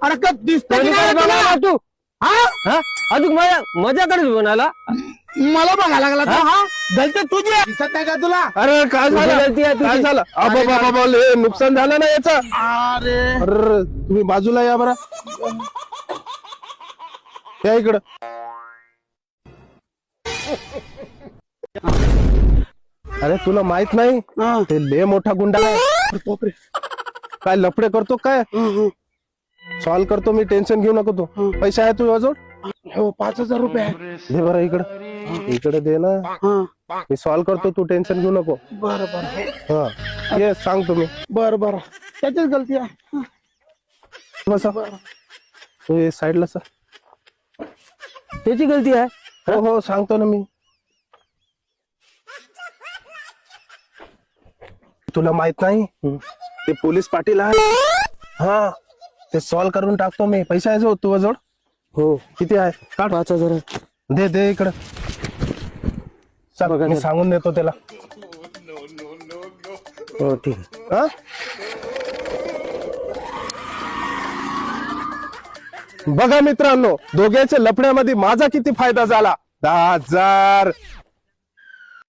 अरे का दिसतोय की नाही तुला? तू हा अजून मजा करत म्हणाला. मला बघायला लागला तो. हा गलती तुझी आहे. दिसत नाही का तुला? अरे काय तुझी झालं गलती आहे, तुझी. काय झालं बाबा लय नुकसान झालं ना याचं. अरे अरे तुम्ही बाजूला या बरं. या इकडं. अरे तुला माहित नाही हा. ते लय मोठा गुंडा आहे. अरे बापरे. काय लफडे करतो काय सॉल्व करतो मी. टेन्शन घेऊ नको तू. पैसे आहे तुझ्याजवळ? हो 5,000 रुपये आहे. दे बरं इकडं. इकडे दे ना. हा मी सॉल्व करतो तू टेन्शन घेऊ नको. बरं बरं हा ये सांग तुम्ही. बरं बरं त्याचीच गलती आहे. बसा तू ये साईडला सर. त्याची गलती आहे. हो हो सांगतो ना मी. तुला माहित नाही ते पोलीस पाटील आहे. हा ते सॉल्व करून टाकतो मी. पैसा आहे जो तुझ्याजवळ? हो किती आहे? काढ. 5,000. दे इकडं. चल, मी सांगून देतो त्याला. हो ठीक आहे. हा? बघा मित्रांनो दोघांच्या लफड्यामध्ये माझा किती फायदा झाला. 10,000